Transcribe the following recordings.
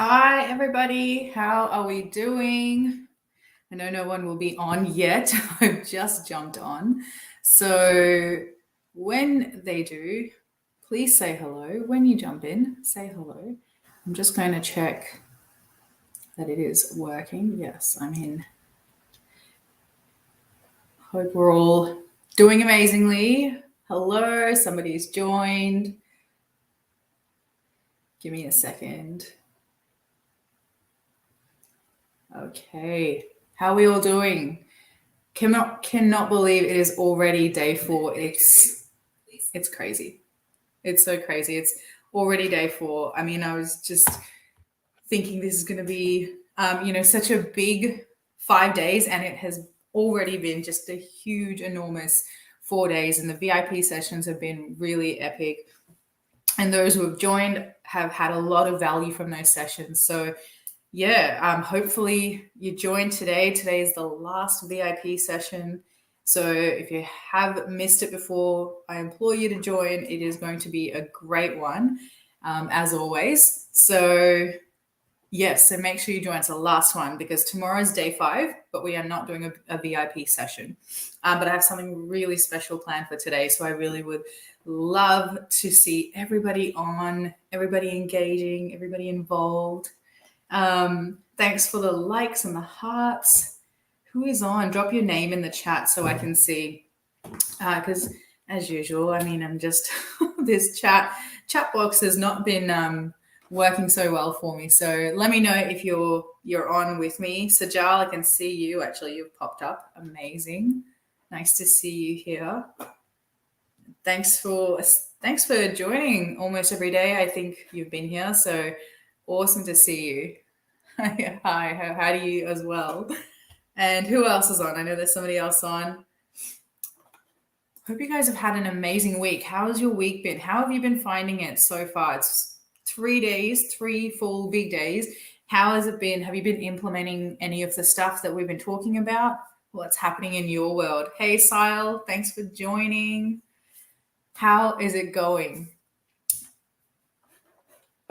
Hi, everybody. How are we doing? I know no one will be on yet. I've just jumped on. So, when they do, please say hello. When you jump in, say hello. I'm just going to check that it is working. Yes, I'm in. Hope we're all doing amazingly. Hello, somebody's joined. Give me a second. Okay. How are we all doing? Cannot believe it is already day 4. It's crazy. It's so crazy. It's already day 4. I mean, I was just thinking this is going to be, such a big 5 days, and it has already been just a huge, enormous 4 days. And the VIP sessions have been really epic. And those who have joined have had a lot of value from those sessions. So yeah, hopefully you joined today. Today is the last VIP session. So if you have missed it before, I implore you to join. It is going to be a great one, as always. So yes, so make sure you join. It's the last one because tomorrow is day 5, but we are not doing a VIP session. But I have something really special planned for today. So I really would love to see everybody on, everybody engaging, everybody involved. Thanks for the likes and the hearts. Who is on? Drop your name in the chat so I can see. Because as usual, I mean, I'm just this chat box has not been working so well for me. So let me know if you're on with me. Sajal, I can see you. Actually, you've popped up. Amazing. Nice to see you here. Thanks for joining almost every day. I think you've been here. So awesome to see you. Hi, how do you as well? And who else is on? I know there's somebody else on. Hope you guys have had an amazing week. How has your week been? How have you been finding it so far? It's 3 days, 3 full big days. How has it been? Have you been implementing any of the stuff that we've been talking about? What's happening in your world? Hey, Sile, thanks for joining. How is it going?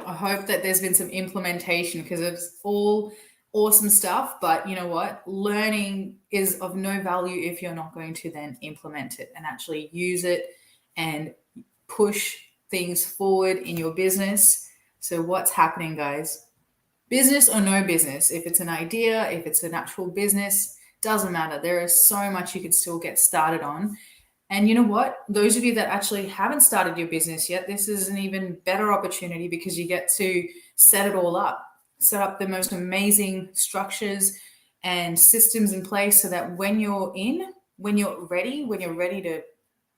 I hope that there's been some implementation because it's all awesome stuff. But you know what? Learning is of no value if you're not going to then implement it and actually use it and push things forward in your business. So what's happening, guys? Business or no business, if it's an idea, if it's an actual business, doesn't matter. There is so much you can still get started on. And you know what? Those of you that actually haven't started your business yet, this is an even better opportunity because you get to set it all up, set up the most amazing structures and systems in place so that when you're ready to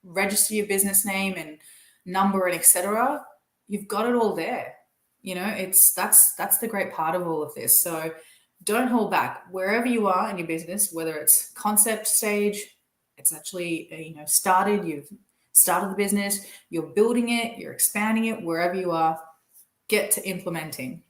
register your business name and number and etc., you've got it all there. You know, that's the great part of all of this. So don't hold back. Wherever you are in your business, whether it's concept stage, it's actually started, you've started the business, you're building it, you're expanding it, wherever you are, get to implementing.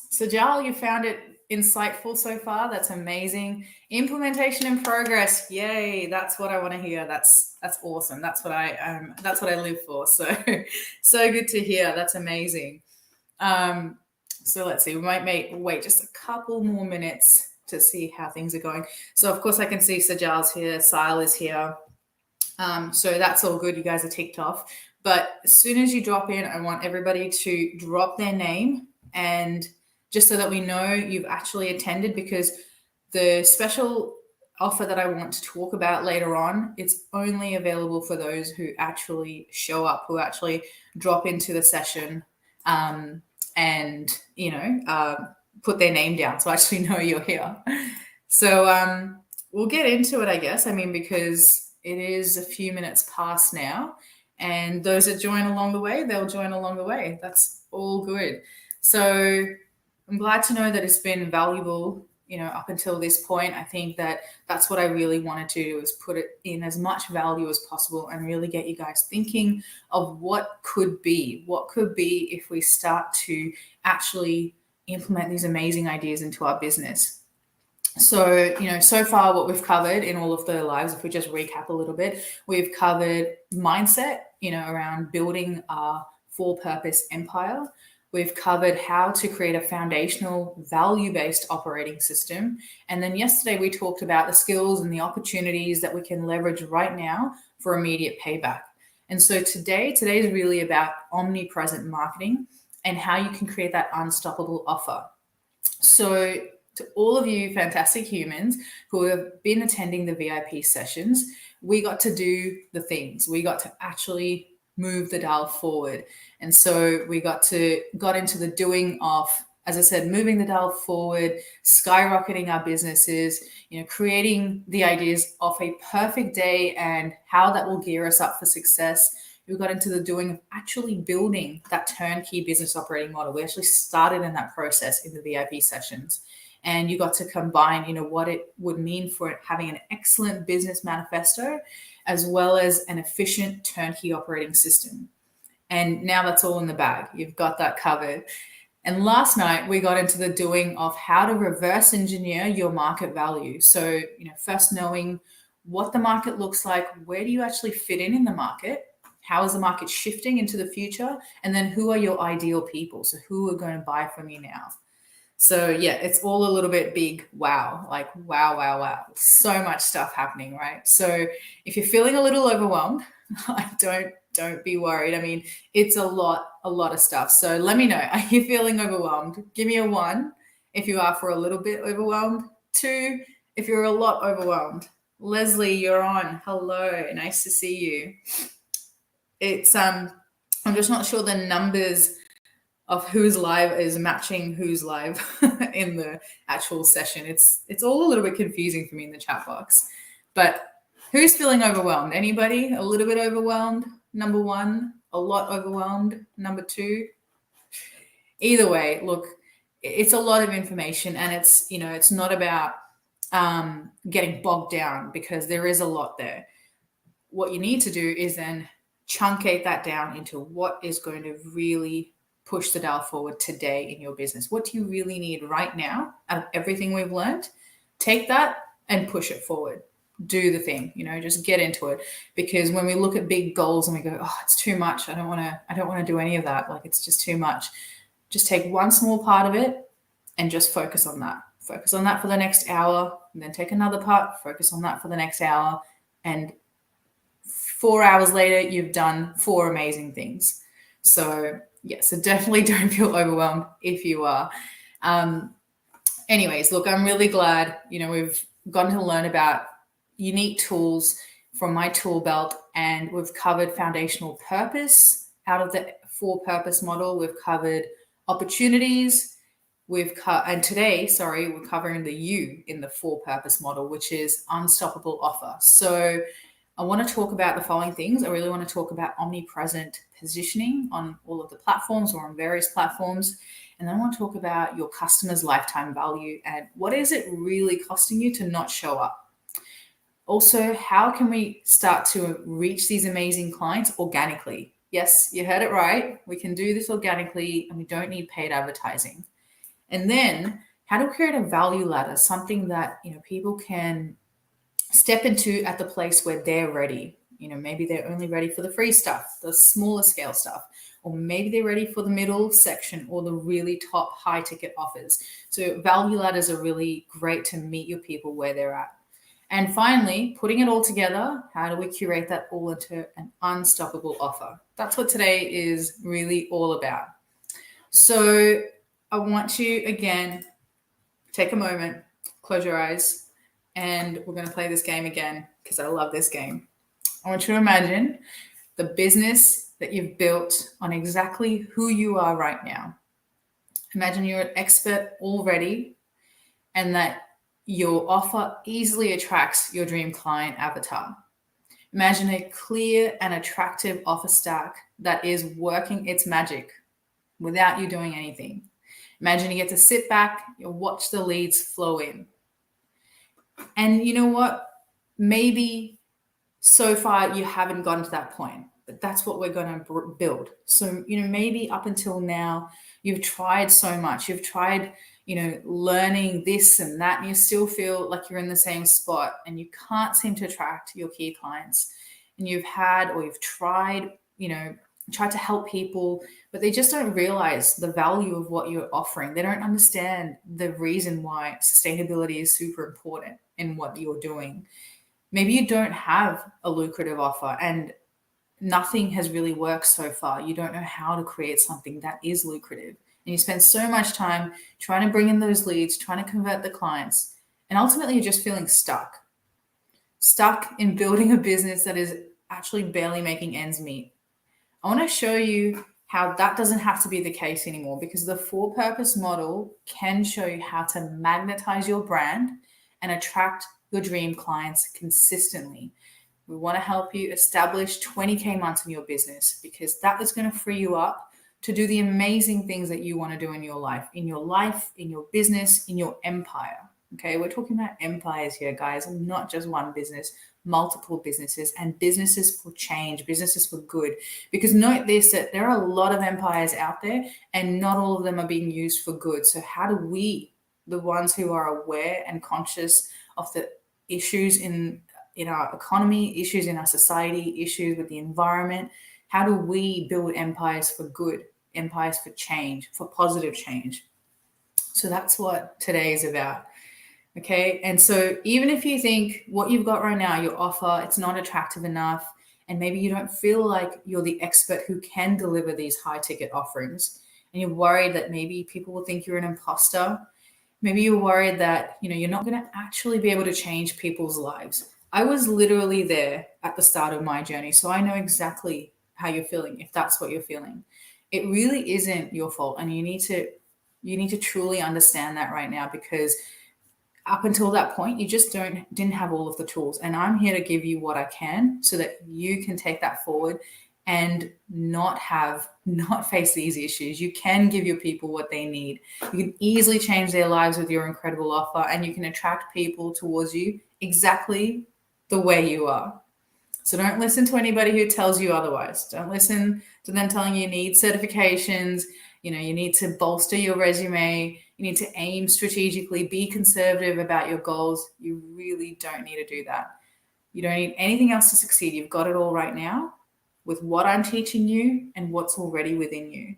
So Jal, you found it insightful so far. That's amazing. Implementation in progress. Yay, that's what I want to hear. That's awesome. That's what I live for. So so good to hear. That's amazing. So let's see, we might wait just a couple more minutes to see how things are going. So of course I can see Sajal's here, Sile is here. So that's all good. You guys are ticked off. But as soon as you drop in, I want everybody to drop their name, and just so that we know you've actually attended, because the special offer that I want to talk about later on, it's only available for those who actually show up, who actually drop into the session, and put their name down so I actually know you're here. So we'll get into it, I guess. I mean, because it is a few minutes past now, and those that join along the way, they'll join along the way. That's all good. So I'm glad to know that it's been valuable, up until this point. I think that that's what I really wanted to do, is put it in as much value as possible and really get you guys thinking of what could be if we start to actually implement these amazing ideas into our business. So, so far what we've covered in all of the lives, if we just recap a little bit, we've covered mindset, around building our for-purpose empire. We've covered how to create a foundational value-based operating system. And then yesterday we talked about the skills and the opportunities that we can leverage right now for immediate payback. And so today is really about omnipresent marketing and how you can create that unstoppable offer. So to all of you fantastic humans who have been attending the VIP sessions, we got to do the things. We got to actually move the dial forward. And so we got into the doing of, as I said, moving the dial forward, skyrocketing our businesses, creating the ideas of a perfect day and how that will gear us up for success. We got into the doing of actually building that turnkey business operating model. We actually started in that process in the VIP sessions. And you got to combine, what it would mean for having an excellent business manifesto, as well as an efficient turnkey operating system. And now that's all in the bag. You've got that covered. And last night we got into the doing of how to reverse engineer your market value. So, first knowing what the market looks like, where do you actually fit in the market? How is the market shifting into the future? And then who are your ideal people? So who are going to buy from you now? So yeah, it's all a little bit big. Wow. Like, wow. So much stuff happening, right? So if you're feeling a little overwhelmed, don't be worried. I mean, it's a lot of stuff. So let me know. Are you feeling overwhelmed? Give me a 1 if you are for a little bit overwhelmed. 2 if you're a lot overwhelmed. Leslie, you're on. Hello. Nice to see you. It's I'm just not sure the numbers of who's live is matching who's live in the actual session. It's all a little bit confusing for me in the chat box. But who's feeling overwhelmed? Anybody? A little bit overwhelmed? Number 1, a lot overwhelmed. Number 2. Either way, look, it's a lot of information, and it's not about getting bogged down, because there is a lot there. What you need to do is then chunkate that down into what is going to really push the dial forward today in your business. What do you really need right now out of everything we've learned? Take that and push it forward. Do the thing, just get into it. Because when we look at big goals and we go, oh, it's too much, I don't want to do any of that. Like, it's just too much. Just take one small part of it and just focus on that. Focus on that for the next hour, and then take another part, focus on that for the next hour. And 4 hours later, you've done 4 amazing things. So definitely don't feel overwhelmed if you are. Anyways, look, I'm really glad, we've gotten to learn about unique tools from my tool belt, and we've covered foundational purpose out of the 4-purpose model. We've covered opportunities. And today, we're covering the U in the 4-purpose model, which is unstoppable offer. So I want to talk about the following things. I really want to talk about omnipresent positioning on all of the platforms or on various platforms. And then I want to talk about your customer's lifetime value and what is it really costing you to not show up. Also, how can we start to reach these amazing clients organically? Yes, you heard it right. We can do this organically, and we don't need paid advertising. And then how to create a value ladder, something that people can step into at the place where they're ready. Maybe they're only ready for the free stuff, the smaller scale stuff, or maybe they're ready for the middle section or the really top high ticket offers. So value ladders are really great to meet your people where they're at. And finally, putting it all together, how do we curate that all into an unstoppable offer? That's what today is really all about. So I want you, again, take a moment, close your eyes, and we're going to play this game again because I love this game. I want you to imagine the business that you've built on exactly who you are right now. Imagine you're an expert already, and that your offer easily attracts your dream client avatar. Imagine a clear and attractive offer stack that is working its magic without you doing anything. Imagine you get to sit back, you watch the leads flow in. And you know what? Maybe so far you haven't gotten to that point, but that's what we're going to build. So, maybe up until now, you've tried so much. You've tried, learning this and that, and you still feel like you're in the same spot and you can't seem to attract your key clients. And you've tried, try to help people, but they just don't realize the value of what you're offering. They don't understand the reason why sustainability is super important in what you're doing. Maybe you don't have a lucrative offer and nothing has really worked so far. You don't know how to create something that is lucrative. And you spend so much time trying to bring in those leads, trying to convert the clients. And ultimately, you're just feeling stuck in building a business that is actually barely making ends meet. I want to show you how that doesn't have to be the case anymore, because the for purpose model can show you how to magnetize your brand and attract your dream clients consistently. We want to help you establish 20K months in your business, because that is going to free you up to do the amazing things that you want to do in your life, in your business, in your empire. Okay, we're talking about empires here, guys, and not just one business, multiple businesses, and businesses for change, businesses for good. Because note this, that there are a lot of empires out there and not all of them are being used for good. So how do we, the ones who are aware and conscious of the issues in our economy, issues in our society, issues with the environment, how do we build empires for good, empires for change, for positive change? So that's what today is about. Okay. And so even if you think what you've got right now, your offer, it's not attractive enough, and maybe you don't feel like you're the expert who can deliver these high ticket offerings, and you're worried that maybe people will think you're an imposter, maybe you're worried that, you're not going to actually be able to change people's lives. I was literally there at the start of my journey, so I know exactly how you're feeling if that's what you're feeling. It really isn't your fault, and you need to truly understand that right now, because up until that point, you just didn't have all of the tools. And I'm here to give you what I can so that you can take that forward and not face these issues. You can give your people what they need. You can easily change their lives with your incredible offer, and you can attract people towards you exactly the way you are. So don't listen to anybody who tells you otherwise. Don't listen to them telling you need certifications, you need to bolster your resume, you need to aim strategically, be conservative about your goals. You really don't need to do that. You don't need anything else to succeed. You've got it all right now with what I'm teaching you and what's already within you.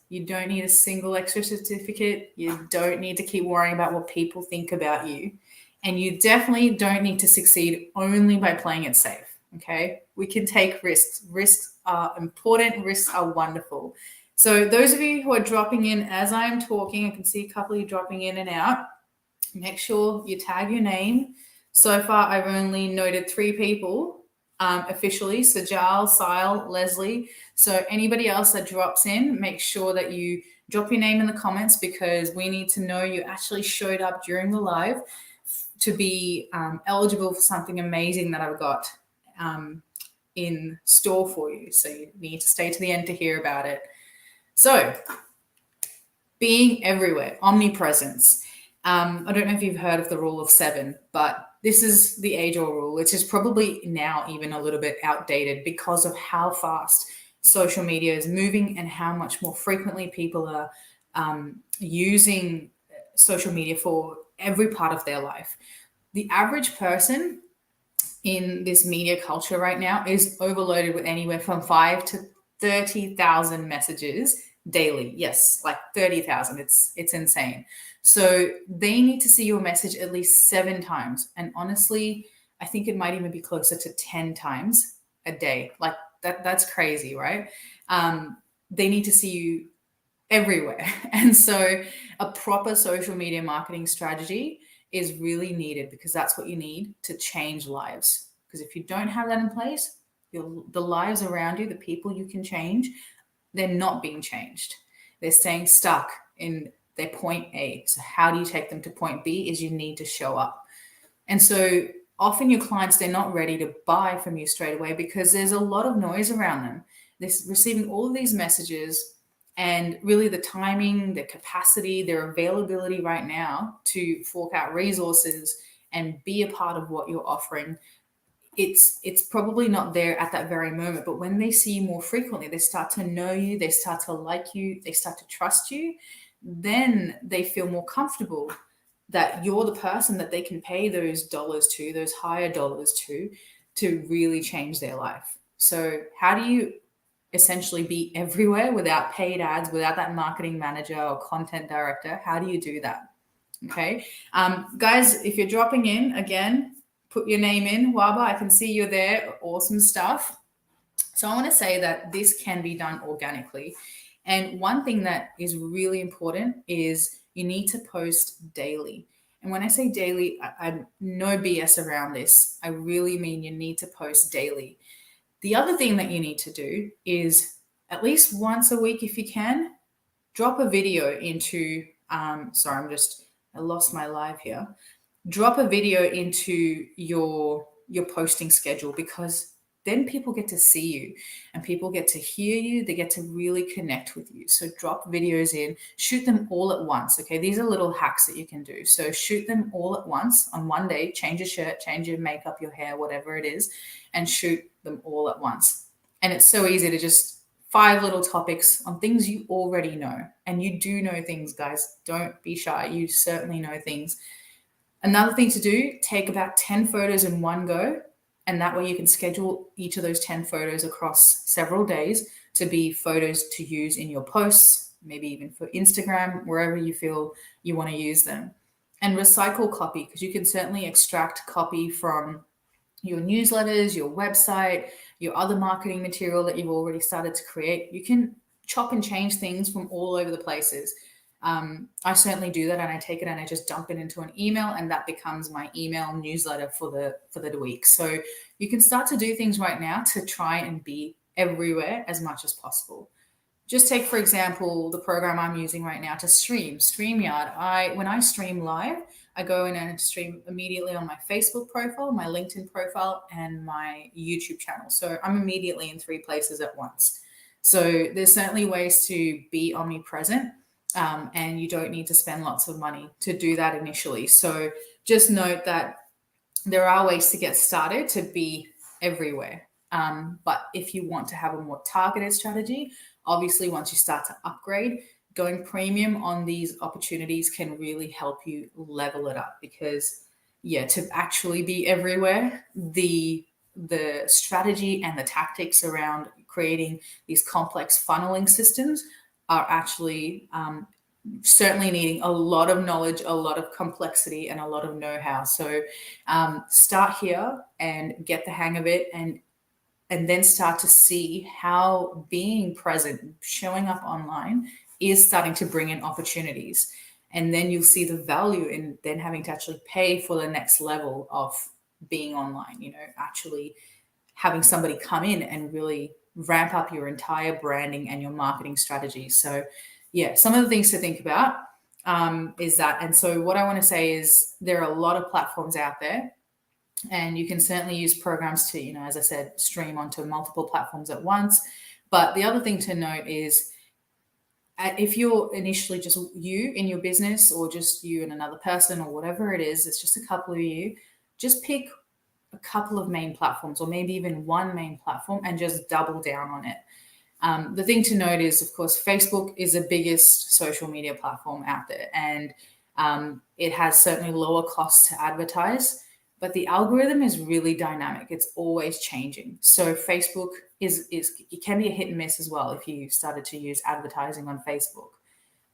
You don't need a single extra certificate. You don't need to keep worrying about what people think about you. And you definitely don't need to succeed only by playing it safe. Okay, we can take risks. Risks are important. Risks are wonderful. So those of you who are dropping in as I'm talking, I can see a couple of you dropping in and out. Make sure you tag your name. So far, I've only noted 3 people officially: Sajal, Sile, Leslie. So anybody else that drops in, make sure that you drop your name in the comments, because we need to know you actually showed up during the live to be eligible for something amazing that I've got in store for you. So you need to stay to the end to hear about it. So being everywhere, omnipresence. I don't know if you've heard of the rule of 7, but this is the age-old rule, which is probably now even a little bit outdated because of how fast social media is moving and how much more frequently people are using social media for every part of their life. The average person in this media culture right now is overloaded with anywhere from 5 to 30,000 messages daily. Yes, like 30,000. It's insane. So they need to see your message at least 7 times. And honestly, I think it might even be closer to 10 times a day. Like that's crazy, right? They need to see you everywhere. And so a proper social media marketing strategy is really needed, because that's what you need to change lives. Because if you don't have that in place, the lives around you, the people you can change, they're not being changed. They're staying stuck in their point A. So how do you take them to point B? Is you need to show up. And so often your clients, they're not ready to buy from you straight away because there's a lot of noise around them. They're receiving all of these messages, and really the timing, the capacity, their availability right now to fork out resources and be a part of what you're offering, it's probably not there at that very moment. But when they see you more frequently, they start to know you, they start to like you, they start to trust you, then they feel more comfortable that you're the person that they can pay those dollars to, those higher dollars to really change their life. So how do you essentially be everywhere without paid ads, without that marketing manager or content director? How do you do that? Okay. Guys, if you're dropping in, again, put your name in. Waba, I can see you're there. Awesome stuff. So I want to say that this can be done organically. And one thing that is really important is you need to post daily. And when I say daily, I'm no BS around this. I really mean you need to post daily. The other thing that you need to do is at least once a week, if you can, drop a video into, sorry, I lost my live here. Drop a video into your posting schedule, because then people get to see you and people get to hear you. They get to really connect with you. So drop videos in, shoot them all at once. Okay. These are little hacks that you can do. So shoot them all at once on one day, change your shirt, change your makeup, your hair, whatever it is, and shoot them all at once. And it's so easy to just 5 little topics on things you already know. And you do know things, guys. Don't be shy. You certainly know things. Another thing to do, take about 10 photos in one go. And that way you can schedule each of those 10 photos across several days to be photos to use in your posts, maybe even for Instagram, wherever you feel you want to use them. And recycle copy, because you can certainly extract copy from your newsletters, your website, your other marketing material that you've already started to create. You can chop and change things from all over the places. I certainly do that, and I take it and I just dump it into an email, and that becomes my email newsletter for the week. So you can start to do things right now to try and be everywhere as much as possible. Just take, for example, the program I'm using right now to StreamYard. When I stream live, I go in and stream immediately on my Facebook profile, my LinkedIn profile, and my YouTube channel. So I'm immediately in 3 places at once. So there's certainly ways to be omnipresent, and you don't need to spend lots of money to do that initially. So just note that there are ways to get started to be everywhere. But if you want to have a more targeted strategy, obviously once you start to upgrade, going premium on these opportunities can really help you level it up, because to actually be everywhere, the strategy and the tactics around creating these complex funneling systems are actually certainly needing a lot of knowledge, a lot of complexity, and a lot of know-how. So start here and get the hang of it, and then start to see how being present, showing up online, is starting to bring in opportunities. And then you'll see the value in then having to actually pay for the next level of being online, actually having somebody come in and really ramp up your entire branding and your marketing strategy. So some of the things to think about is that. And so what I want to say is there are a lot of platforms out there, and you can certainly use programs to, as I said, stream onto multiple platforms at once. But the other thing to note is, if you're initially just you in your business, or just you and another person, or whatever it is, it's just a couple of you, just pick a couple of main platforms, or maybe even one main platform, and just double down on it. The thing to note is, of course, Facebook is the biggest social media platform out there, and it has certainly lower costs to advertise, but the algorithm is really dynamic. It's always changing. So Facebook it can be a hit and miss as well if you started to use advertising on Facebook.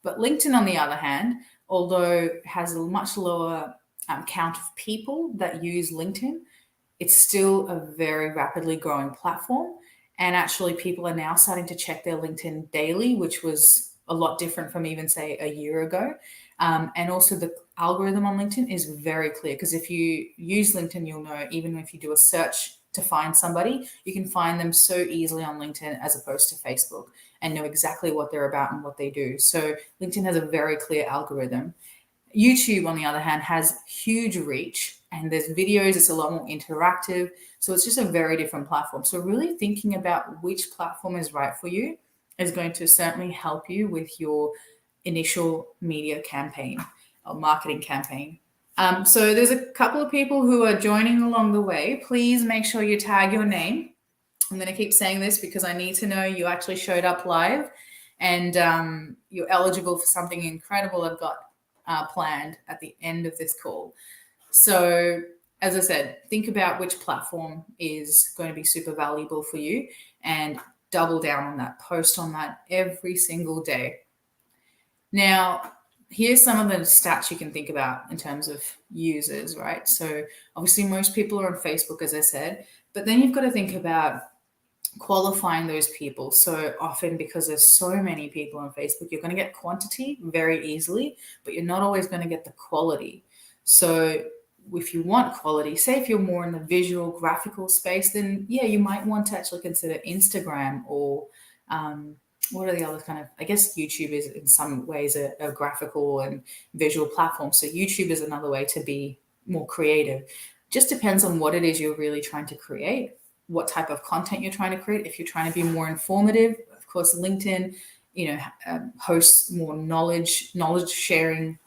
But LinkedIn, on the other hand, although it has a much lower count of people that use LinkedIn, it's still a very rapidly growing platform. And actually, people are now starting to check their LinkedIn daily, which was a lot different from even, say, a year ago. And also the algorithm on LinkedIn is very clear, because if you use LinkedIn, you'll know, even if you do a search to find somebody, you can find them so easily on LinkedIn as opposed to Facebook, and know exactly what they're about and what they do. So LinkedIn has a very clear algorithm. YouTube, on the other hand, has huge reach, and there's videos. It's a lot more interactive. So it's just a very different platform. So really thinking about which platform is right for you is going to certainly help you with your initial media campaign or marketing campaign. So there's a couple of people who are joining along the way. Please make sure you tag your name. I'm going to keep saying this because I need to know you actually showed up live, and you're eligible for something incredible I've got planned at the end of this call. So as I said, think about which platform is going to be super valuable for you, and double down on that, post on that every single day. Now, here's some of the stats you can think about in terms of users, right? So obviously most people are on Facebook, as I said, but then you've got to think about qualifying those people. So often, because there's so many people on Facebook, you're going to get quantity very easily, but you're not always going to get the quality. So if you want quality, say if you're more in the visual graphical space, then yeah, you might want to actually consider Instagram or what are the other kind of, I guess YouTube is in some ways a graphical and visual platform. So YouTube is another way to be more creative. Just depends on what it is you're really trying to create, what type of content you're trying to create. If you're trying to be more informative, of course, LinkedIn, hosts more knowledge sharing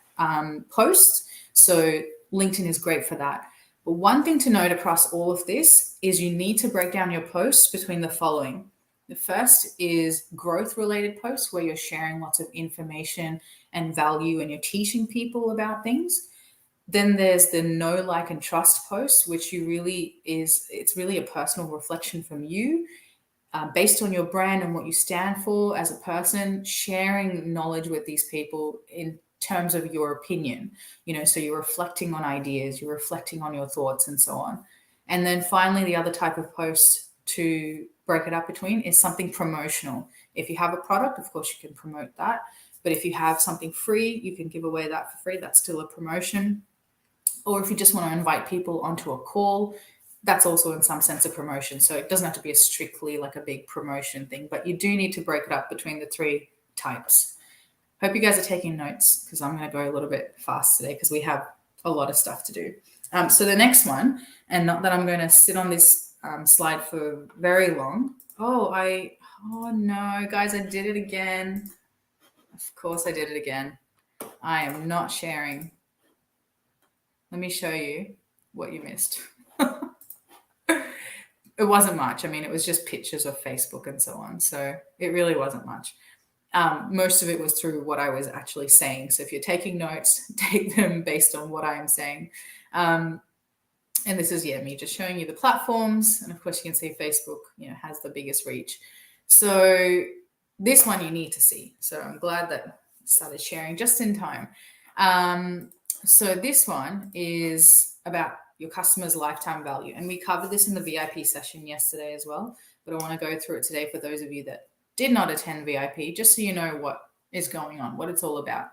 posts. So LinkedIn is great for that. But one thing to note across all of this is you need to break down your posts between the following. The first is growth-related posts where you're sharing lots of information and value and you're teaching people about things. Then there's the know, like, and trust posts, which it's really a personal reflection from you based on your brand and what you stand for as a person, sharing knowledge with these people in terms of your opinion, so you're reflecting on ideas, you're reflecting on your thoughts and so on. And then finally, the other type of post to break it up between is something promotional. If you have a product, of course, you can promote that. But if you have something free, you can give away that for free. That's still a promotion. Or if you just want to invite people onto a call, that's also in some sense a promotion. So it doesn't have to be strictly like a big promotion thing, but you do need to break it up between the three types. Hope you guys are taking notes because I'm going to go a little bit fast today because we have a lot of stuff to do. So the next one, and not that I'm going to sit on this slide for very long. Oh no, guys, I did it again. Of course I did it again. I am not sharing. Let me show you what you missed. It wasn't much. I mean, it was just pictures of Facebook and so on. So it really wasn't much. Most of it was through what I was actually saying. So if you're taking notes, take them based on what I am saying. And this is, me just showing you the platforms. And of course, you can see Facebook, has the biggest reach. So this one you need to see. So I'm glad that I started sharing just in time. So this one is about your customer's lifetime value. And we covered this in the VIP session yesterday as well. But I want to go through it today for those of you that did not attend VIP, just so you know what is going on, what it's all about.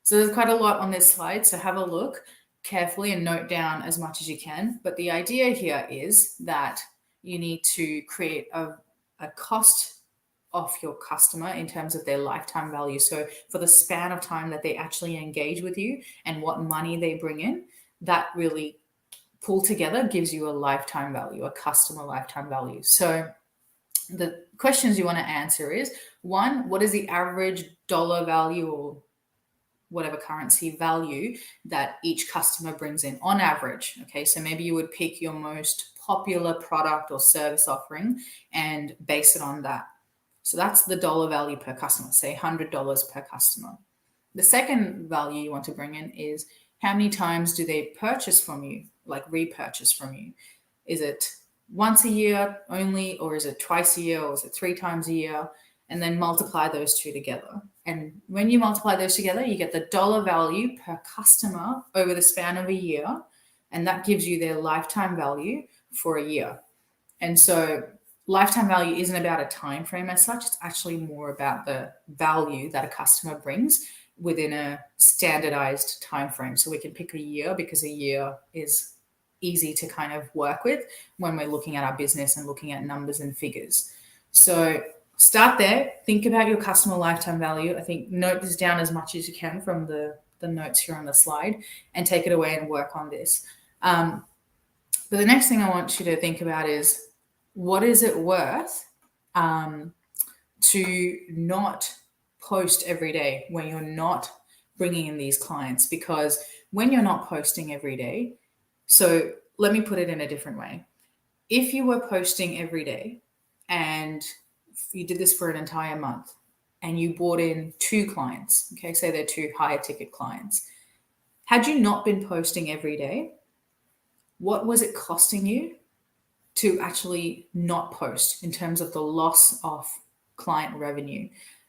So there's quite a lot on this slide. So have a look carefully and note down as much as you can. But the idea here is that you need to create a cost of your customer in terms of their lifetime value. So for the span of time that they actually engage with you and what money they bring in, that really pull together gives you a lifetime value, a customer lifetime value. So the questions you want to answer is, one, what is the average dollar value or whatever currency value that each customer brings in on average? Okay, so maybe you would pick your most popular product or service offering and base it on that. So that's the dollar value per customer, say $100 per customer. The second value you want to bring in is how many times do they purchase from you, like repurchase from you? Is it once a year only, or is it twice a year, or is it 3 times a year? And then multiply those two together. And when you multiply those together, you get the dollar value per customer over the span of a year. And that gives you their lifetime value for a year. And so lifetime value isn't about a time frame as such. It's actually more about the value that a customer brings within a standardized time frame. So we can pick a year because a year is easy to kind of work with when we're looking at our business and looking at numbers and figures. So start there. Think about your customer lifetime value. I think note this down as much as you can from the notes here on the slide and take it away and work on this. But the next thing I want you to think about is, what is it worth to not post every day when you're not bringing in these clients? Because when you're not posting every day, so let me put it in a different way. If you were posting every day and you did this for an entire month and you brought in 2 clients, okay, say they're 2 higher ticket clients, had you not been posting every day, what was it costing you to actually not post in terms of the loss of client revenue.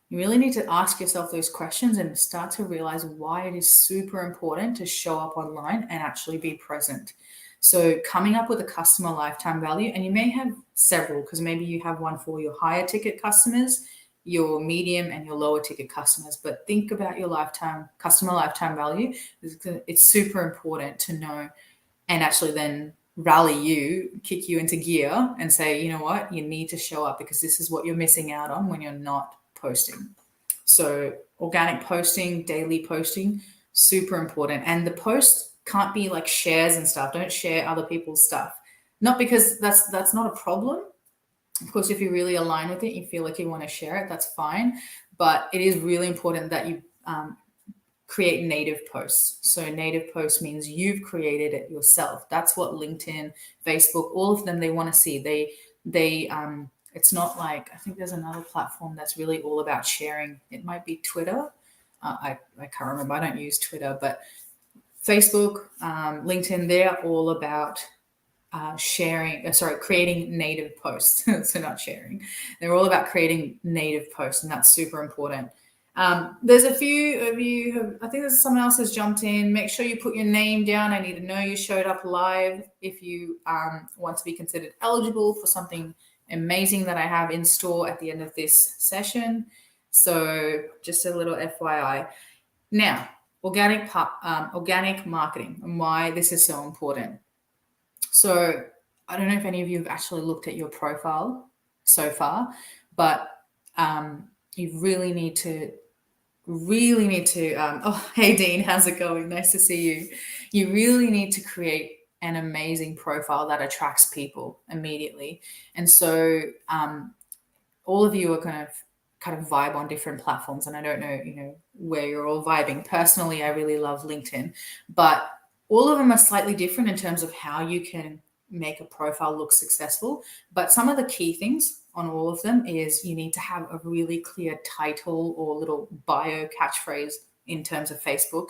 You really need to ask yourself those questions and start to realize why it is super important to show up online and actually be present. So coming up with a customer lifetime value, and you may have several, because maybe you have one for your higher ticket customers, your medium and your lower ticket customers, but think about your customer lifetime value. It's super important to know, and actually then rally you, kick you into gear and say, you know what, you need to show up because this is what you're missing out on when you're not posting. So organic posting, daily posting, super important. And the post can't be like shares and stuff. Don't share other people's stuff. Not because that's not a problem. Of course, if you really align with it, you feel like you want to share it, that's fine. But it is really important that you create native posts. So native posts means you've created it yourself. That's what LinkedIn, Facebook, all of them, they want to see. They it's not like, I think there's another platform that's really all about sharing. It might be Twitter. I can't remember. I don't use Twitter, but Facebook, LinkedIn, they're all about creating native posts. So not sharing. They're all about creating native posts, and that's super important. There's a few of you I think there's someone else has jumped in. Make sure you put your name down. I need to know you showed up live if you want to be considered eligible for something amazing that I have in store at the end of this session. So just a little FYI. Now, organic marketing and why this is so important. So I don't know if any of you have actually looked at your profile so far, but you really need to oh, hey Dean, how's it going? Nice to see you. You really need to create an amazing profile that attracts people immediately. And so all of you are kind of vibe on different platforms, and I don't know, where you're all vibing. Personally, I really love LinkedIn, but all of them are slightly different in terms of how you can make a profile look successful. But some of the key things on all of them is you need to have a really clear title or little bio catchphrase in terms of Facebook,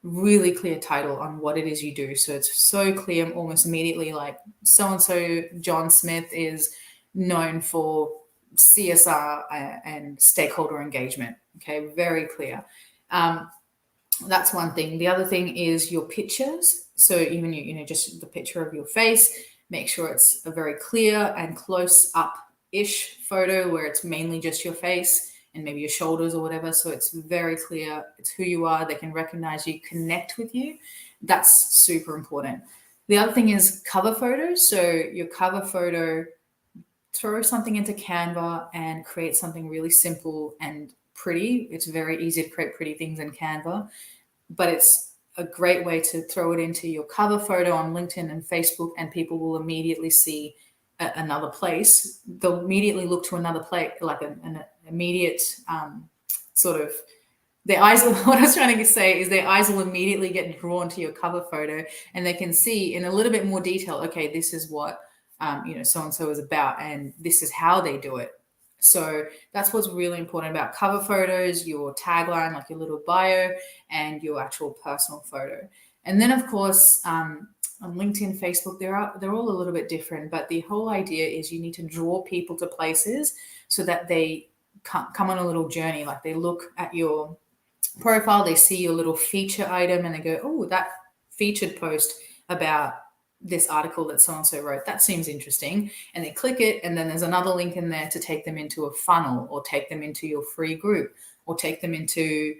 really clear title on what it is you do. So it's so clear almost immediately, like so-and-so John Smith is known for CSR and stakeholder engagement. Okay, very clear. That's one thing. The other thing is your pictures. So even just the picture of your face, make sure it's a very clear and close up-ish photo where it's mainly just your face and maybe your shoulders or whatever. So it's very clear. It's who you are. They can recognize you, connect with you. That's super important. The other thing is cover photos. So your cover photo, throw something into Canva and create something really simple and pretty. It's very easy to create pretty things in Canva, but it's a great way to throw it into your cover photo on LinkedIn and Facebook, and people will immediately see another place. They'll immediately look to another place, like an immediate sort of, their eyes, what I was trying to say is their eyes will immediately get drawn to your cover photo, and they can see in a little bit more detail, okay, this is what, so-and-so is about, and this is how they do it. So that's what's really important about cover photos, your tagline, like your little bio, and your actual personal photo. And then, of course, on LinkedIn, Facebook, they're all a little bit different, but the whole idea is you need to draw people to places so that they come on a little journey. Like they look at your profile, they see your little feature item, and they go, oh, that featured post about this article that so-and-so wrote, that seems interesting. And they click it, and then there's another link in there to take them into a funnel, or take them into your free group, or take them into,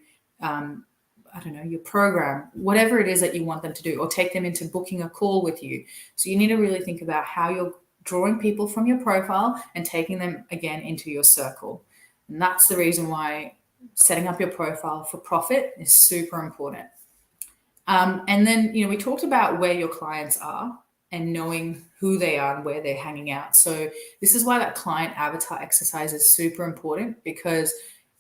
your program, whatever it is that you want them to do, or take them into booking a call with you. So you need to really think about how you're drawing people from your profile and taking them again into your circle. And that's the reason why setting up your profile for profit is super important. And then, we talked about where your clients are and knowing who they are and where they're hanging out. So this is why that client avatar exercise is super important, because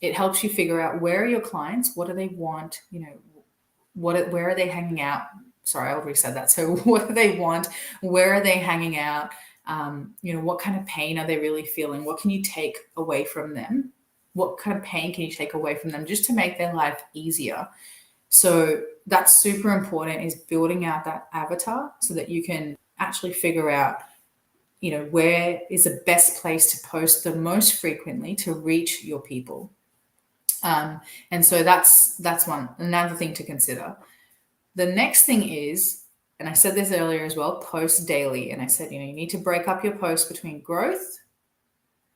it helps you figure out where are your clients, what do they want, where are they hanging out? Sorry, I already said that. So what do they want? Where are they hanging out? What kind of pain are they really feeling? What can you take away from them? What kind of pain can you take away from them just to make their life easier? So that's super important, is building out that avatar so that you can actually figure out where is the best place to post the most frequently to reach your people. And so that's another thing to consider. The next thing is, and I said this earlier as well, post daily. And I said, you need to break up your posts between growth,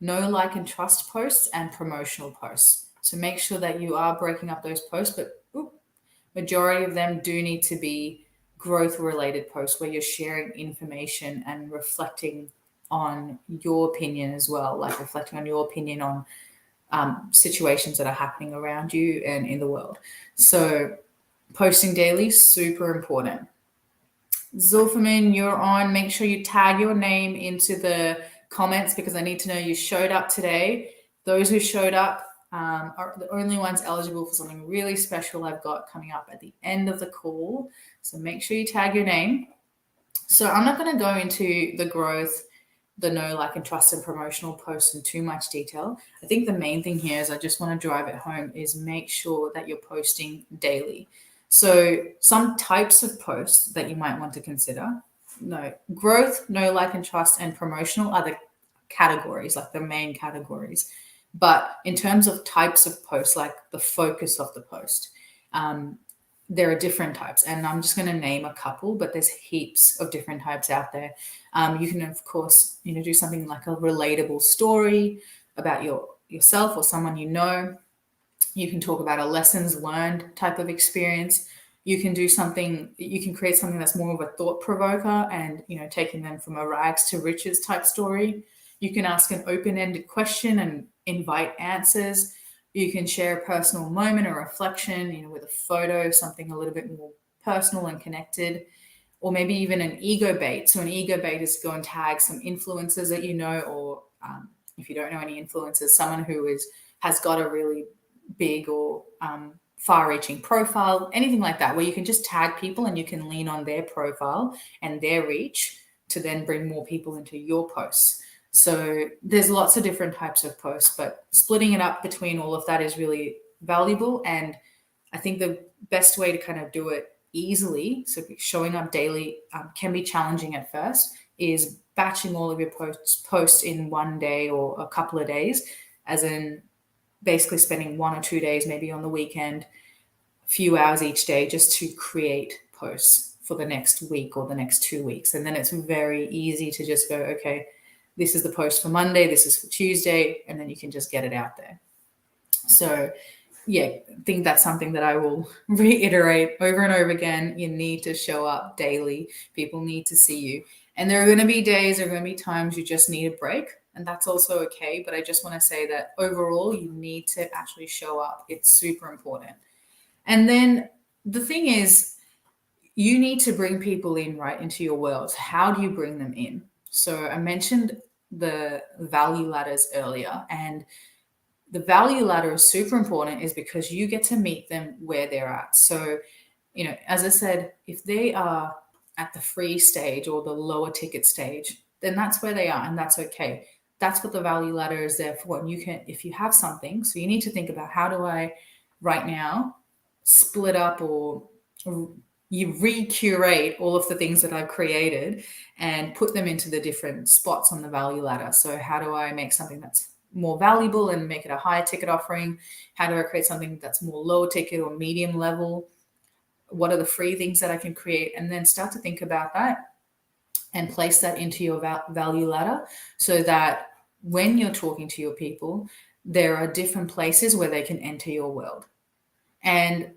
know, like, and trust posts, and promotional posts. So make sure that you are breaking up those posts, but majority of them do need to be growth related posts where you're sharing information and reflecting on your opinion as well, like reflecting on your opinion on situations that are happening around you and in the world. So posting daily, super important. Zulfamin, you're on. Make sure you tag your name into the comments because I need to know you showed up today. Those who showed up are the only ones eligible for something really special I've got coming up at the end of the call. So make sure you tag your name. So I'm not going to go into the growth, the know, like, and trust and promotional posts in too much detail. I think the main thing here is I just want to drive it home is make sure that you're posting daily. So some types of posts that you might want to consider. No, growth, know, like, and trust, and promotional are the categories, like the main categories. But in terms of types of posts, like the focus of the post, there are different types. And I'm just going to name a couple, but there's heaps of different types out there. You can, of course, do something like a relatable story about yourself or someone you know. You can talk about a lessons learned type of experience. You can create something that's more of a thought provoker and, taking them from a rags to riches type story. You can ask an open-ended question and invite answers. You can share a personal moment or reflection, with a photo, something a little bit more personal and connected, or maybe even an ego bait. So an ego bait is go and tag some influencers that you know, or if you don't know any influencers, someone who has got a really big or far-reaching profile, anything like that, where you can just tag people and you can lean on their profile and their reach to then bring more people into your posts. So there's lots of different types of posts, but splitting it up between all of that is really valuable. And I think the best way to kind of do it easily, so showing up daily can be challenging at first, is batching all of your posts in one day or a couple of days, as in basically spending 1 or 2 days, maybe on the weekend, a few hours each day just to create posts for the next week or the next 2 weeks. And then it's very easy to just go, okay, this is the post for Monday, this is for Tuesday, and then you can just get it out there. So yeah, I think that's something that I will reiterate over and over again. You need to show up daily. People need to see you. And there are going to be days, there are going to be times you just need a break, and that's also okay. But I just want to say that overall, you need to actually show up. It's super important. And then the thing is, you need to bring people in right into your world. How do you bring them in? So I mentioned the value ladders earlier, and the value ladder is super important is because you get to meet them where they're at. So, as I said, if they are at the free stage or the lower ticket stage, then that's where they are, and that's okay. That's what the value ladder is there for. And if you have something, so you need to think about, how do I right now split up or you recurate all of the things that I've created and put them into the different spots on the value ladder. So how do I make something that's more valuable and make it a higher ticket offering? How do I create something that's more low ticket or medium level? What are the free things that I can create? And then start to think about that and place that into your value ladder, so that when you're talking to your people, there are different places where they can enter your world. And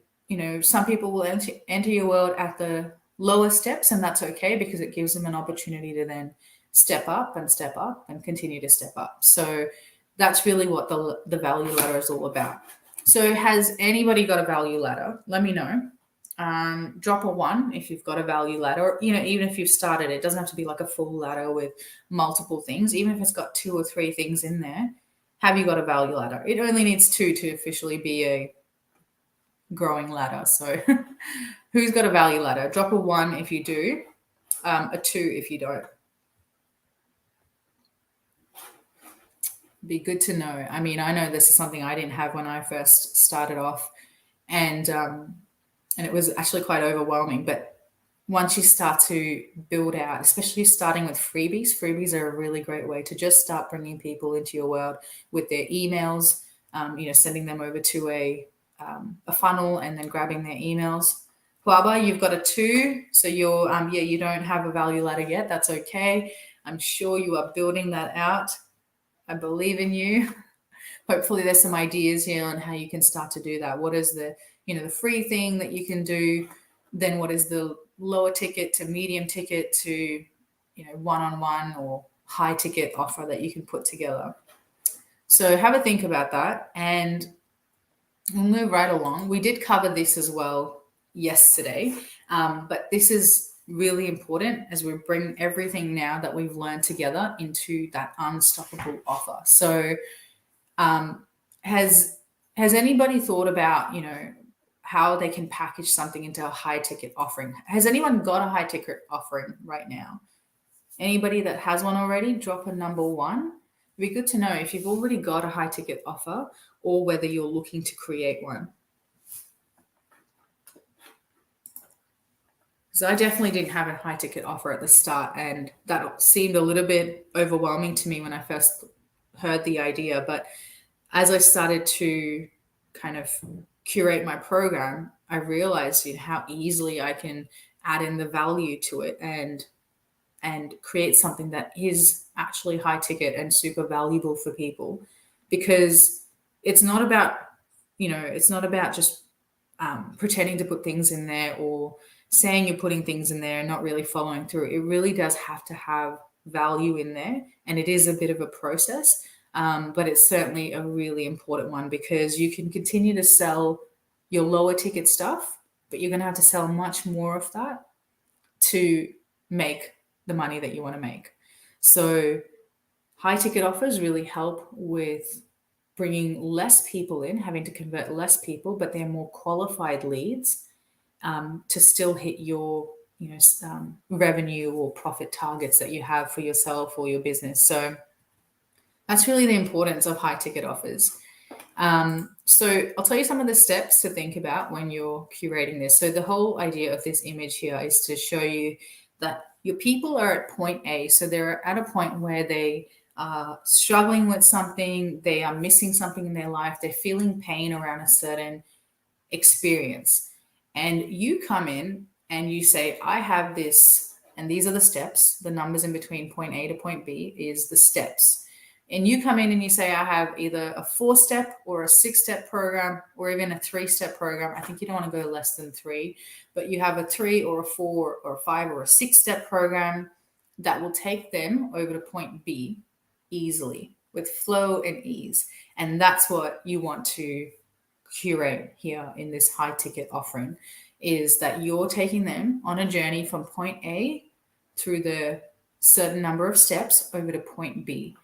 some people will enter your world at the lower steps, and that's okay, because it gives them an opportunity to then step up and continue to step up. So that's really what the value ladder is all about. So has anybody got a value ladder? Let me know. Drop a 1 if you've got a value ladder, or, even if you've started, it doesn't have to be like a full ladder with multiple things. Even if it's got 2 or 3 things in there, have you got a value ladder? It only needs 2 to officially be a growing ladder. So who's got a value ladder? Drop a 1 if you do, a 2 if you don't. Be good to know. I mean, I know this is something I didn't have when I first started off, and it was actually quite overwhelming. But once you start to build out, especially starting with freebies are a really great way to just start bringing people into your world with their emails, sending them over to a funnel and then grabbing their emails. Huaba, you've got a 2, so you don't have a value ladder yet. That's okay. I'm sure you are building that out. I believe in you. Hopefully there's some ideas here on how you can start to do that. What is the free thing that you can do? Then what is the lower ticket to medium ticket to one-on-one or high ticket offer that you can put together? So have a think about that, and we'll move right along. We did cover this as well yesterday, but this is really important as we bring everything now that we've learned together into that unstoppable offer. So has anybody thought about how they can package something into a high ticket offering? Has anyone got a high ticket offering right now? Anybody that has one already, drop a number 1. It'd be good to know if you've already got a high ticket offer or whether you're looking to create one. Because I definitely didn't have a high ticket offer at the start, and that seemed a little bit overwhelming to me when I first heard the idea. But as I started to kind of curate my program, I realized how easily I can add in the value to it and create something that is actually high ticket and super valuable for people. Because it's not about just pretending to put things in there or saying you're putting things in there and not really following through. It really does have to have value in there, and it is a bit of a process. But it's certainly a really important one, because you can continue to sell your lower ticket stuff, but you're going to have to sell much more of that to make the money that you want to make. So high ticket offers really help with bringing less people in, having to convert less people, but they're more qualified leads to still hit your revenue or profit targets that you have for yourself or your business. So that's really the importance of high ticket offers. So I'll tell you some of the steps to think about when you're curating this. So the whole idea of this image here is to show you that your people are at point A. So they're at a point where they are struggling with something, they are missing something in their life, they're feeling pain around a certain experience. And you come in and you say, I have this, and these are the steps. The numbers in between point A to point B is the steps. And you come in and you say, I have either a 4-step or a 6-step program, or even a 3-step program. I think you don't want to go less than 3, but you have a 3 or a 4 or a 5 or a 6-step program that will take them over to point B easily with flow and ease. And that's what you want to curate here in this high ticket offering, is that you're taking them on a journey from point A through the certain number of steps over to point B.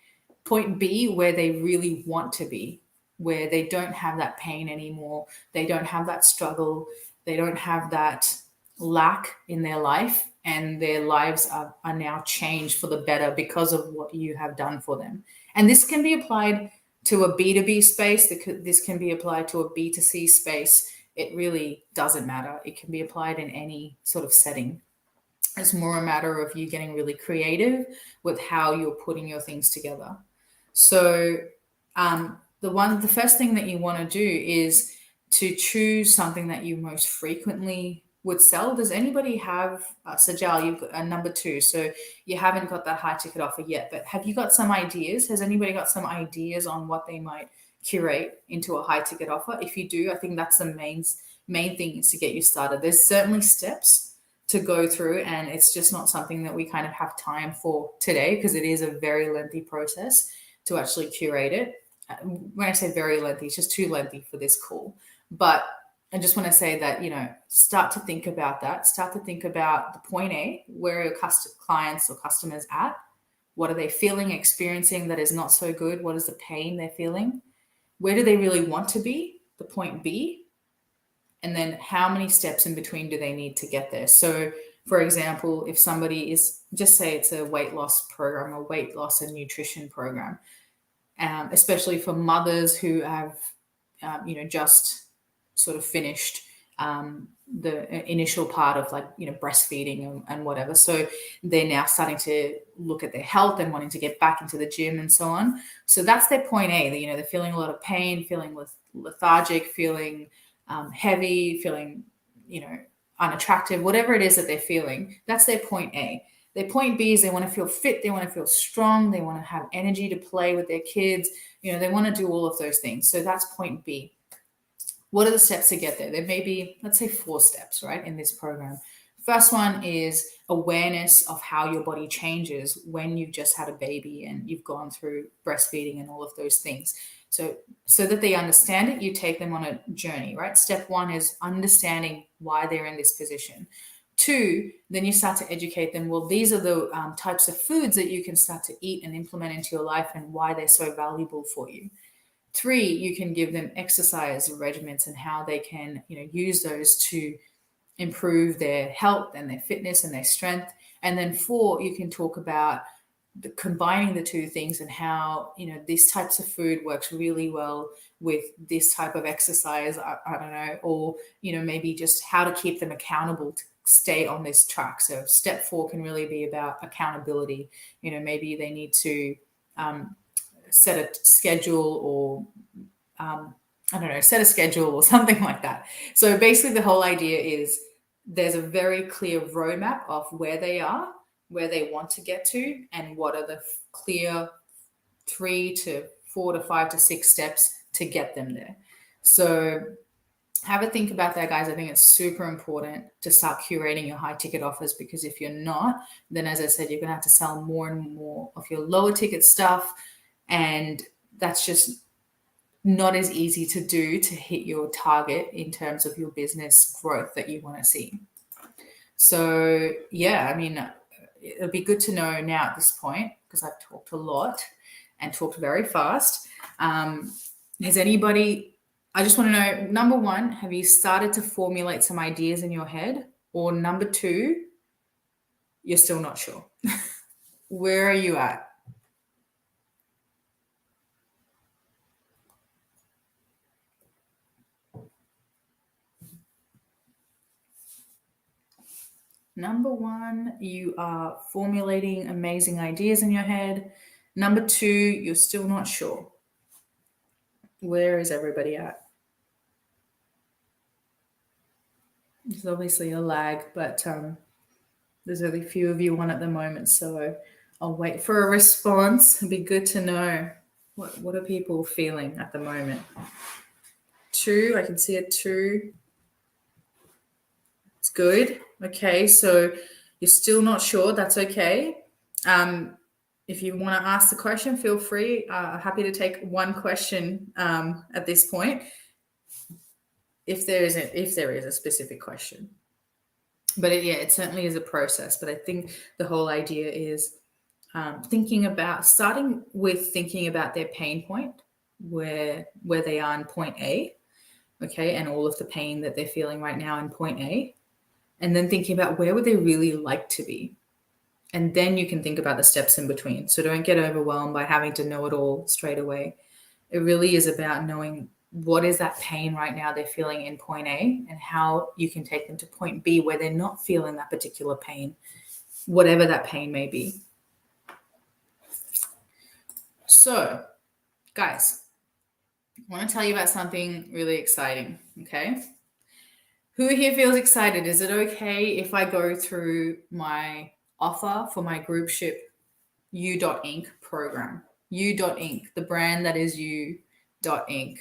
Point B, where they really want to be, where they don't have that pain anymore, they don't have that struggle, they don't have that lack in their life, and their lives are now changed for the better because of what you have done for them. And this can be applied to a B2B space, this can be applied to a B2C space. It really doesn't matter. It can be applied in any sort of setting. It's more a matter of you getting really creative with how you're putting your things together. So the first thing that you want to do is to choose something that you most frequently would sell. Does anybody have, Sajal, you've got a number 2, so you haven't got that high ticket offer yet, but have you got some ideas? Has anybody got some ideas on what they might curate into a high ticket offer? If you do, I think that's the main thing, is to get you started. There's certainly steps to go through, and it's just not something that we kind of have time for today, because it is a very lengthy process to actually curate it. When I say very lengthy, it's just too lengthy for this call. But I just want to say that, start to think about that. Start to think about the point A, where are your clients or customers at? What are they feeling, experiencing that is not so good? What is the pain they're feeling? Where do they really want to be? The point B. And then how many steps in between do they need to get there? So, for example, if somebody is, just say it's a weight loss program, a weight loss and nutrition program, especially for mothers who have, just sort of finished the initial part of like, breastfeeding and whatever. So they're now starting to look at their health and wanting to get back into the gym and so on. So that's their point A. They're feeling a lot of pain, feeling lethargic, feeling heavy, feeling, unattractive, whatever it is that they're feeling. That's their point A. Their point B is they want to feel fit, they want to feel strong, they want to have energy to play with their kids. They want to do all of those things. So that's point B. What are the steps to get there? There may be, let's say, 4 steps, right, in this program. First one is awareness of how your body changes when you've just had a baby and you've gone through breastfeeding and all of those things. So that they understand it, you take them on a journey, right? Step 1 is understanding why they're in this position. 2, then you start to educate them. Well, these are the types of foods that you can start to eat and implement into your life and why they're so valuable for you. 3, you can give them exercise regimens and how they can, use those to improve their health and their fitness and their strength. And then 4, you can talk about combining the 2 things and how, these types of food works really well with this type of exercise. I don't know, or, maybe just how to keep them accountable to stay on this track. So step 4 can really be about accountability. Maybe they need to, set a schedule or set a schedule or something like that. So basically the whole idea is there's a very clear roadmap of where they are, where they want to get to, and what are the clear 3 to 4 to 5 to 6 steps to get them there. So have a think about that, guys. I think it's super important to start curating your high ticket offers, because if you're not, then as I said, you're going to have to sell more and more of your lower ticket stuff. And that's just not as easy to do to hit your target in terms of your business growth that you want to see. So yeah, I mean, it'll be good to know now at this point, because I've talked a lot and talked very fast. Has anybody, I just want to know, number 1, have you started to formulate some ideas in your head? Or number 2, you're still not sure? Where are you at? Number 1, you are formulating amazing ideas in your head. Number 2, you're still not sure. Where is everybody at? There's obviously a lag, but there's only a few of you on at the moment, so I'll wait for a response. It'd be good to know what are people feeling at the moment. 2, I can see a 2. It's good. Okay, so you're still not sure. That's okay. If you want to ask the question, feel free. Happy to take one question at this point, if there is a specific question. But it certainly is a process. But I think the whole idea is starting with thinking about their pain point, where they are in point A, okay, and all of the pain that they're feeling right now in point A. And then thinking about where would they really like to be. And then you can think about the steps in between. So don't get overwhelmed by having to know it all straight away. It really is about knowing what is that pain right now they're feeling in point A, and how you can take them to point B where they're not feeling that particular pain, whatever that pain may be. So, guys, I want to tell you about something really exciting, okay? Who here feels excited? Is it okay if I go through my offer for my groupship U.Inc. program? U.Inc., the brand that is U.Inc.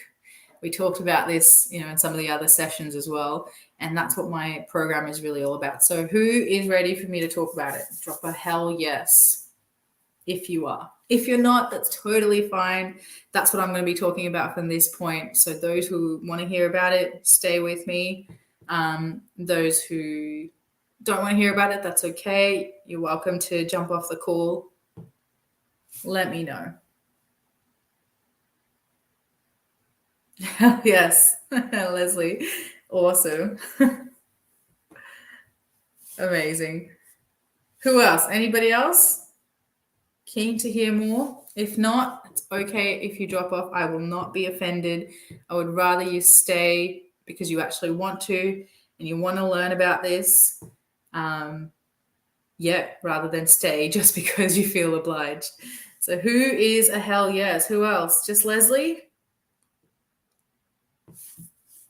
We talked about this, in some of the other sessions as well, and that's what my program is really all about. So who is ready for me to talk about it? Drop a hell yes if you are. If you're not, that's totally fine. That's what I'm going to be talking about from this point. So those who want to hear about it, stay with me. Those who don't want to hear about it, that's okay. You're welcome to jump off the call. Let me know. Yes, Leslie. Awesome. Amazing. Who else? Anybody else? Keen to hear more? If not, it's okay if you drop off. I will not be offended. I would rather you stay because you actually want to and you want to learn about this, rather than stay just because you feel obliged. So who is a hell yes? Who else? Just Leslie?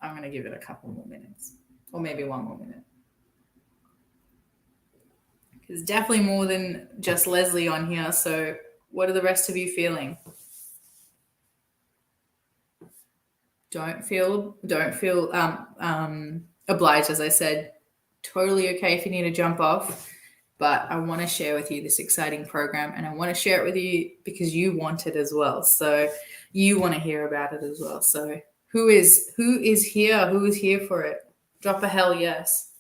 I'm going to give it a couple more minutes, or maybe one more minute. There's definitely more than just Leslie on here. So what are the rest of you feeling? Don't feel obliged, as I said. Totally okay if you need to jump off. But I want to share with you this exciting program, and I want to share it with you because you want it as well. So you want to hear about it as well. So who is here? Who is here for it? Drop a hell yes.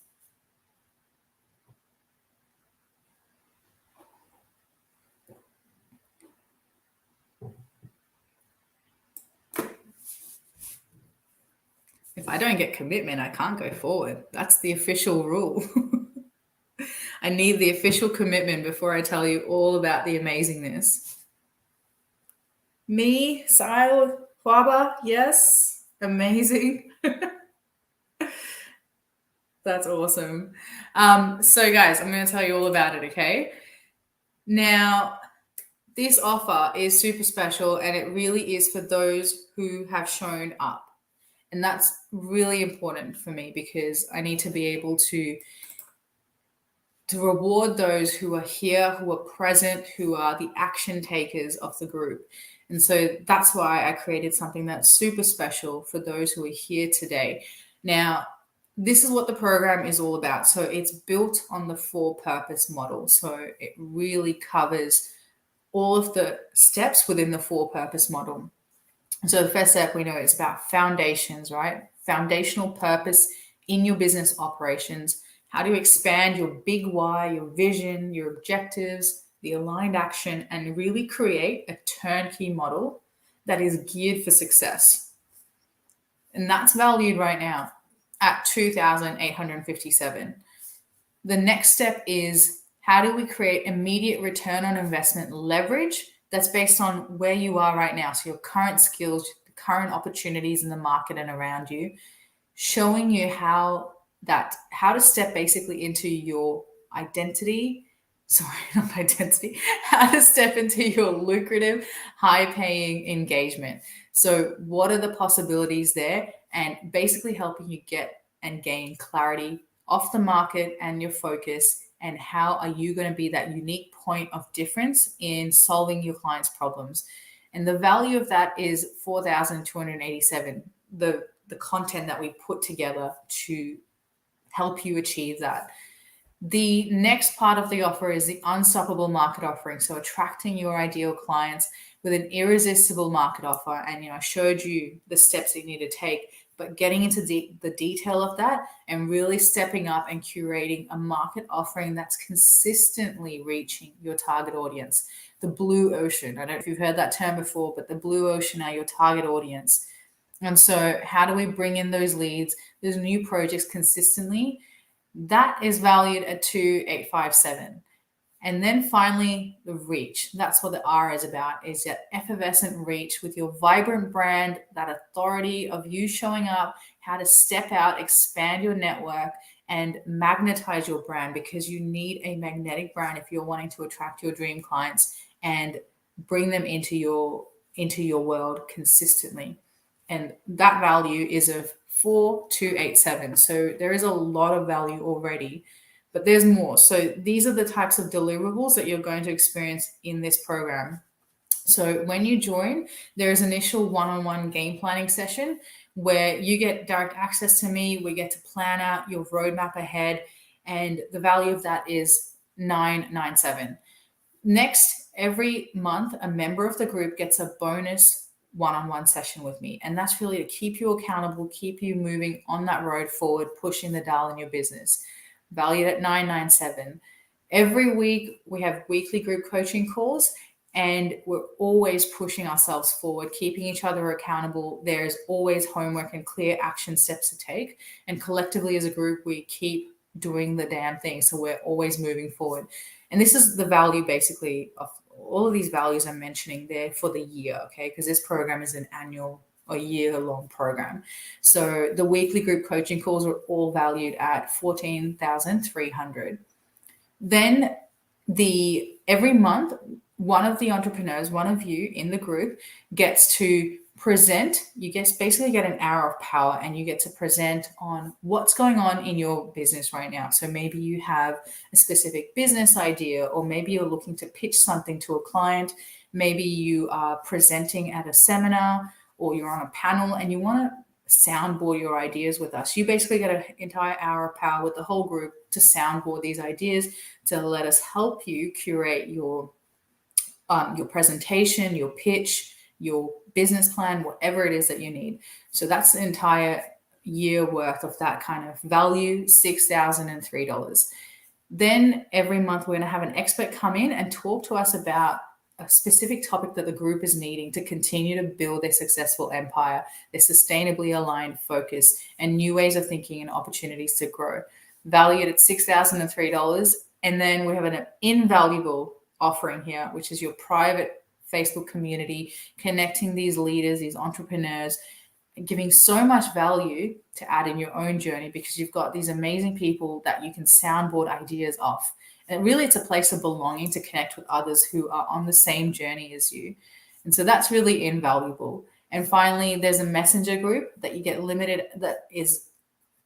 If I don't get commitment, I can't go forward. That's the official rule. I need the official commitment before I tell you all about the amazingness. Me, Sile, Huaba, yes, amazing. That's awesome. So guys, I'm going to tell you all about it, okay? Now, this offer is super special, and it really is for those who have shown up. And that's really important for me because I need to be able to reward those who are here, who are present, who are the action takers of the group. And so that's why I created something that's super special for those who are here today. Now, this is what the program is all about. So it's built on the 4-purpose model. So it really covers all of the steps within the 4-purpose model. So the first step, we know it's about foundations, right? Foundational purpose in your business operations. How do you expand your big why, your vision, your objectives, the aligned action, and really create a turnkey model that is geared for success? And that's valued right now at $2,857. The next step is, how do we create immediate return on investment leverage that's based on where you are right now? So your current skills, the current opportunities in the market and around you, showing you how to step basically into your identity. Sorry, not identity. How to step into your lucrative, high-paying engagement. So what are the possibilities there? And basically helping you get and gain clarity off the market and your focus, and how are you going to be that unique point of difference in solving your clients' problems. And the value of that is $4,287, the content that we put together to help you achieve that. The next part of the offer is the unstoppable market offering. So attracting your ideal clients with an irresistible market offer. And, I showed you the steps that you need to take, but getting into the detail of that and really stepping up and curating a market offering that's consistently reaching your target audience. The blue ocean. I don't know if you've heard that term before, but the blue ocean are your target audience. And so how do we bring in those leads, those new projects consistently? That is valued at $2,857. And then finally, the reach. That's what the R is about, is that effervescent reach with your vibrant brand, that authority of you showing up, how to step out, expand your network, and magnetize your brand, because you need a magnetic brand if you're wanting to attract your dream clients and bring them into your world consistently. And that value is of 4,287. So there is a lot of value already, but there's more. So these are the types of deliverables that you're going to experience in this program. So when you join, there's initial one-on-one game planning session where you get direct access to me. We get to plan out your roadmap ahead, and the value of that is $997. Next, every month, a member of the group gets a bonus one-on-one session with me. And that's really to keep you accountable, keep you moving on that road forward, pushing the dial in your business. Valued at $997. Every week, we have weekly group coaching calls, and we're always pushing ourselves forward, keeping each other accountable. There's always homework and clear action steps to take. And collectively as a group, we keep doing the damn thing. So we're always moving forward. And this is the value basically of all of these values I'm mentioning there for the year, okay? Because this program is an annual a year-long program. So the weekly group coaching calls are all valued at $14,300. Then every month, one of the entrepreneurs, one of you in the group gets to present. You basically get an hour of power, and you get to present on what's going on in your business right now. So maybe you have a specific business idea, or maybe you're looking to pitch something to a client. Maybe you are presenting at a seminar, or you're on a panel and you want to soundboard your ideas with us. You basically get an entire hour of power with the whole group to soundboard these ideas, to let us help you curate your presentation, your pitch, your business plan, whatever it is that you need. So that's the entire year worth of that kind of value, $6,003. Then every month we're going to have an expert come in and talk to us about a specific topic that the group is needing to continue to build their successful empire, their sustainably aligned focus, and new ways of thinking and opportunities to grow. Valued at $6,003. And then we have an invaluable offering here, which is your private Facebook community, connecting these leaders, these entrepreneurs, giving so much value to add in your own journey, because you've got these amazing people that you can soundboard ideas off. And really, it's a place of belonging to connect with others who are on the same journey as you. And so that's really invaluable. And finally, there's a messenger group that you get that is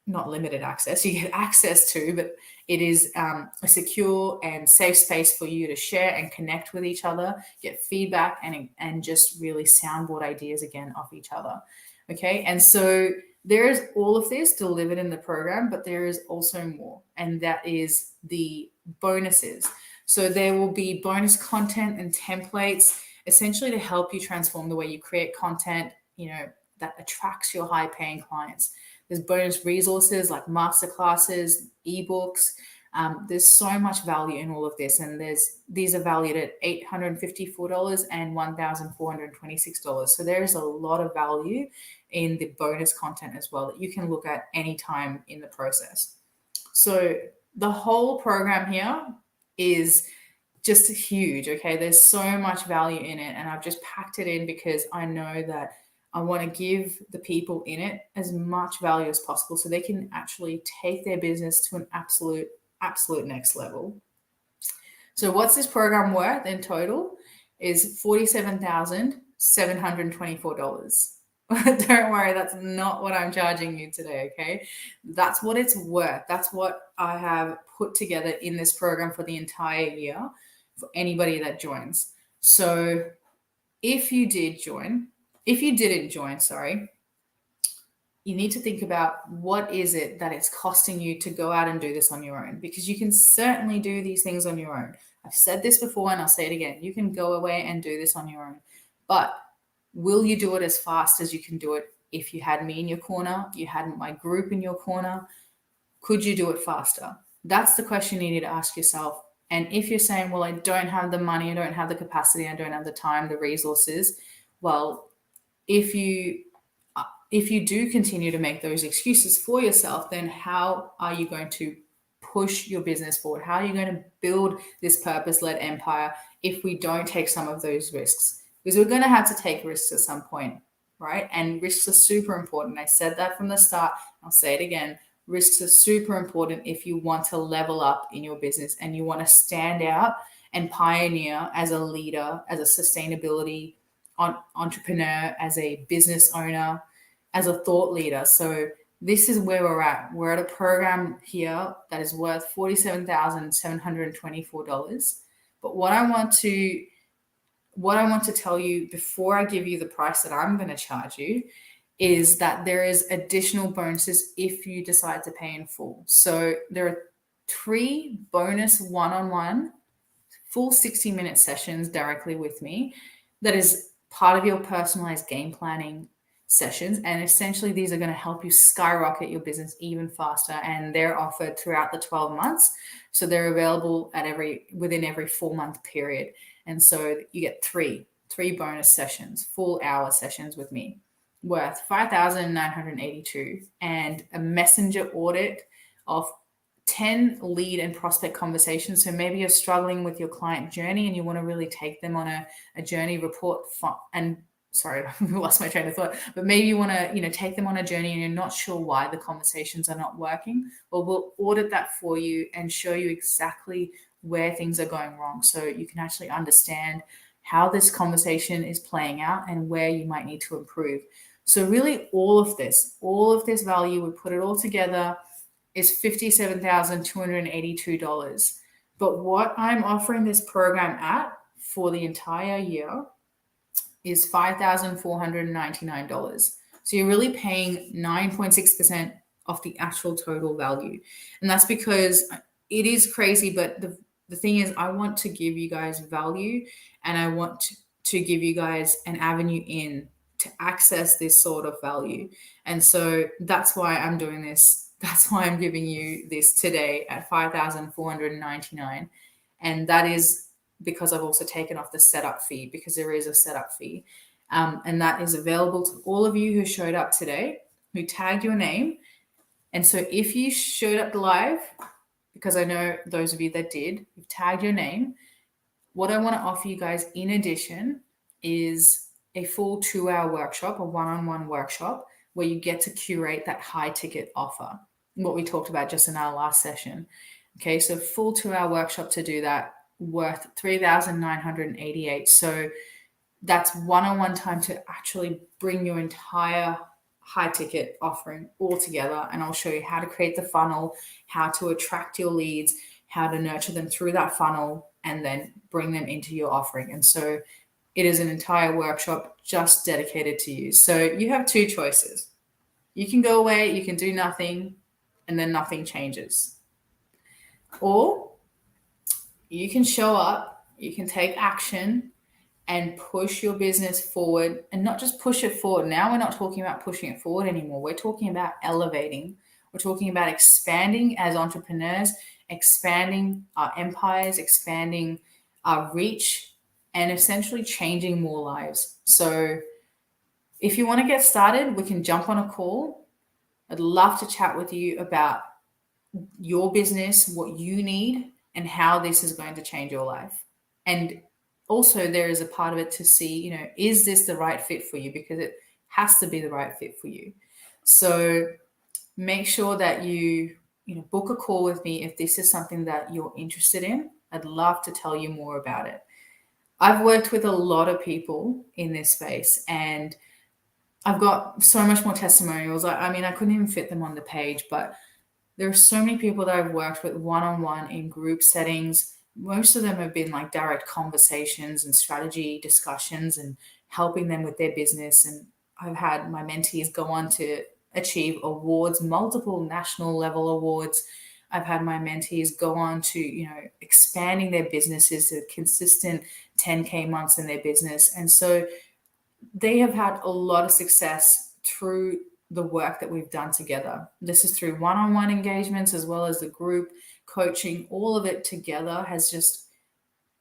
not limited access, you get access to, but it is a secure and safe space for you to share and connect with each other, get feedback, and just really soundboard ideas again off each other. Okay. And so there is all of this delivered in the program, but there is also more, and that is the bonuses. So there will be bonus content and templates, essentially to help you transform the way you create content, that attracts your high paying clients. There's bonus resources like masterclasses, ebooks. There's so much value in all of this, and these are valued at $854 and $1,426. So there is a lot of value in the bonus content as well that you can look at anytime in the process. So the whole program here is just huge. Okay, there's so much value in it, and I've just packed it in because I know that I want to give the people in it as much value as possible so they can actually take their business to an absolute next level. So what's this program worth in total is $47,724. Don't worry, that's not what I'm charging you today, okay? That's what it's worth. That's what I have put together in this program for the entire year for anybody that joins. So if you didn't join, you need to think about what is it that it's costing you to go out and do this on your own, because you can certainly do these things on your own. I've said this before and I'll say it again. You can go away and do this on your own, but will you do it as fast as you can do it if you had me in your corner, you had my group in your corner? Could you do it faster? That's the question you need to ask yourself. And if you're saying, well, I don't have the money, I don't have the capacity, I don't have the time, the resources, well, if you do continue to make those excuses for yourself, then how are you going to push your business forward? How are you going to build this purpose-led empire if we don't take some of those risks? Because we're going to have to take risks at some point, right? And risks are super important. I said that from the start. I'll say it again. Risks are super important if you want to level up in your business and you want to stand out and pioneer as a leader, as a sustainability entrepreneur, as a business owner, as a thought leader. So this is where we're at. We're at a program here that is worth $47,724. But what I want to tell you before I give you the price that I'm going to charge you is that there is additional bonuses if you decide to pay in full. So there are 3 bonus one-on-one full 60-minute sessions directly with me that is part of your personalized game planning sessions. And essentially these are going to help you skyrocket your business even faster. And they're offered throughout the 12 months. So they're available within every 4-month period. And so you get three bonus sessions, full hour sessions with me worth $5,982, and a messenger audit of 10 lead and prospect conversations. So maybe you're struggling with your client journey and you want to really take them on a journey report and sorry, I lost my train of thought, but maybe you want to, take them on a journey and you're not sure why the conversations are not working. Well, we'll audit that for you and show you exactly where things are going wrong. So you can actually understand how this conversation is playing out and where you might need to improve. So really all of this value, we put it all together, is $57,282. But what I'm offering this program at for the entire year is $5,499. So you're really paying 9.6% off the actual total value. And that's because it is crazy, but the thing is, I want to give you guys value, and I want to give you guys an avenue in to access this sort of value. And so that's why I'm doing this. That's why I'm giving you this today at $5,499. And that is because I've also taken off the setup fee, because there is a setup fee. And that is available to all of you who showed up today, who tagged your name. And so if you showed up live, because I know those of you that did, you've tagged your name, what I want to offer you guys in addition is a full 2-hour workshop, a one-on-one workshop, where you get to curate that high ticket offer, what we talked about just in our last session. Okay, so full 2-hour workshop to do that, worth $3,988. So that's one-on-one time to actually bring your entire high ticket offering all together. And I'll show you how to create the funnel, how to attract your leads, how to nurture them through that funnel, and then bring them into your offering. And so it is an entire workshop just dedicated to you. So you have two choices. You can go away, you can do nothing, and then nothing changes. Or you can show up, you can take action and push your business forward, and not just push it forward. Now we're not talking about pushing it forward anymore. We're talking about elevating. We're talking about expanding as entrepreneurs, expanding our empires, expanding our reach, and essentially changing more lives. So if you want to get started, we can jump on a call. I'd love to chat with you about your business, what you need, and how this is going to change your life. And also there is a part of it to see, is this the right fit for you? Because it has to be the right fit for you. So make sure that you book a call with me if this is something that you're interested in. I'd love to tell you more about it. I've worked with a lot of people in this space, and I've got so much more testimonials. I couldn't even fit them on the page, but there are so many people that I've worked with one-on-one in group settings. Most of them have been like direct conversations and strategy discussions and helping them with their business. And I've had my mentees go on to achieve awards, multiple national level awards. I've had my mentees go on to, expanding their businesses to consistent 10K months in their business. And so they have had a lot of success through the work that we've done together. This is through one-on-one engagements as well as the group coaching. All of it together has just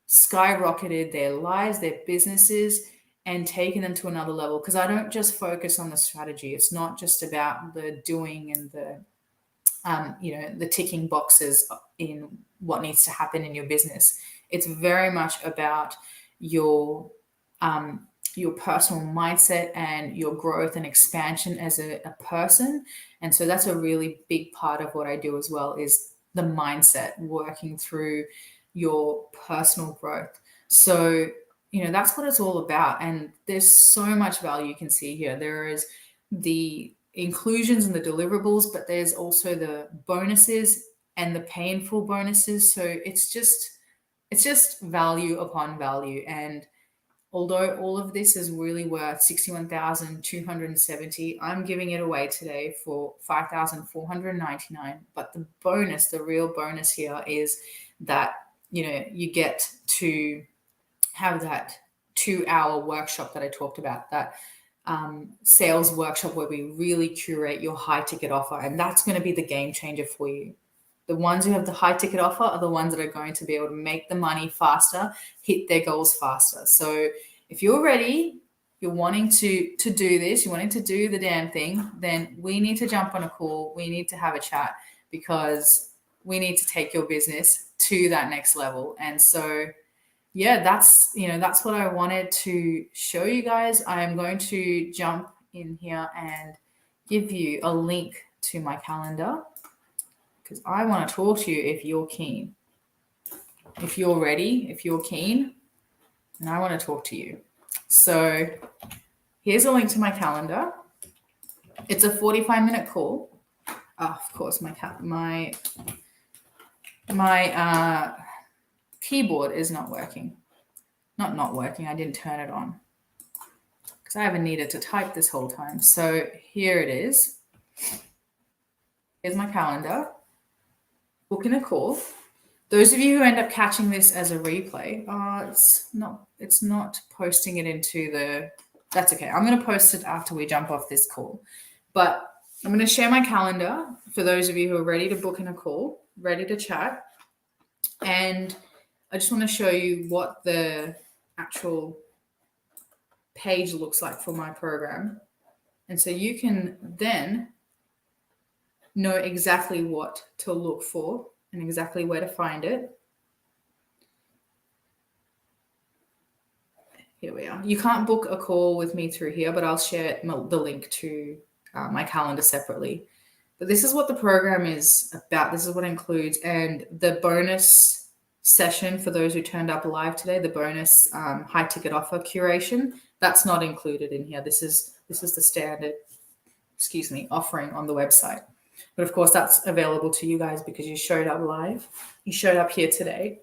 skyrocketed their lives, their businesses, and taken them to another level. Because I don't just focus on the strategy. It's not just about the doing and the ticking boxes in what needs to happen in your business. It's very much about your personal mindset and your growth and expansion as a person. And so that's a really big part of what I do as well, is the mindset, working through your personal growth. So, that's what it's all about. And there's so much value you can see here. There is the inclusions and the deliverables, but there's also the bonuses and the painful bonuses. So it's just value upon value. And although all of this is really worth $61,270, I'm giving it away today for $5,499. But the bonus, the real bonus here is that, you get to have that 2-hour workshop that I talked about, that sales workshop where we really curate your high ticket offer. And that's going to be the game changer for you. The ones who have the high ticket offer are the ones that are going to be able to make the money faster, hit their goals faster. So if you're ready, you're wanting to do this, you're wanting to do the damn thing, then we need to jump on a call. We need to have a chat, because we need to take your business to that next level. And so yeah, that's what I wanted to show you guys. I am going to jump in here and give you a link to my calendar because I want to talk to you if you're keen. If you're ready, if you're keen, and I want to talk to you. So here's a link to my calendar. It's a 45-minute call. Of course, my keyboard is not working. Not working. I didn't turn it on because I haven't needed to type this whole time. So here it is. Here's my calendar. Book in a call. Those of you who end up catching this as a replay, it's not posting it into the, that's okay. I'm going to post it after we jump off this call. But I'm going to share my calendar for those of you who are ready to book in a call, ready to chat. And I just want to show you what the actual page looks like for my program. And so you can then know exactly what to look for and exactly where to find it. Here we are. You can't book a call with me through here, but I'll share the link to my calendar separately. But this is what the program is about. This is what it includes. And the bonus session for those who turned up live today, the bonus high ticket offer curation, that's not included in here. This is the standard, offering on the website. But of course, that's available to you guys because you showed up live. You showed up here today.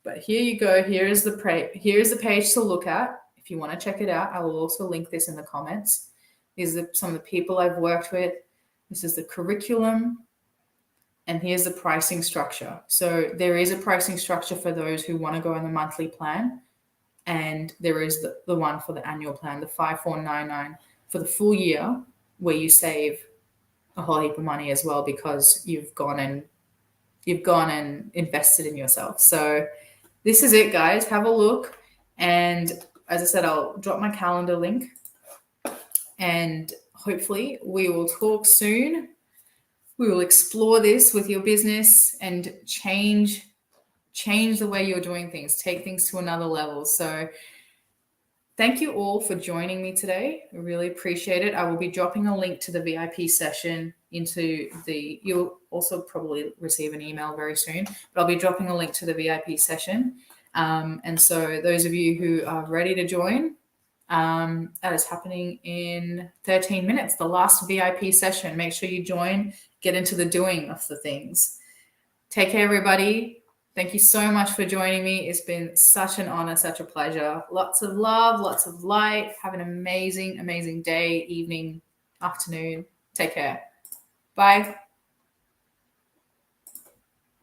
But here you go. Here's the page to look at. If you want to check it out, I will also link this in the comments. These are some of the people I've worked with. This is the curriculum. And here's the pricing structure. So there is a pricing structure for those who want to go on the monthly plan. And there is the one for the annual plan, the 5499 for the full year, where you save a whole heap of money as well because you've gone and invested in yourself. So this is it, guys. Have a look. And as I said, I'll drop my calendar link. And hopefully we will talk soon. We will explore this with your business and change the way you're doing things, take things to another level. So thank you all for joining me today. I really appreciate it. I will be dropping a link to the VIP session you'll also probably receive an email very soon, but I'll be dropping a link to the VIP session. And so those of you who are ready to join, that is happening in 13 minutes, the last VIP session. Make sure you join, get into the doing of the things. Take care, everybody. Thank you so much for joining me. It's been such an honor, such a pleasure. Lots of love, lots of light. Have an amazing, amazing day, evening, afternoon. Take care. Bye.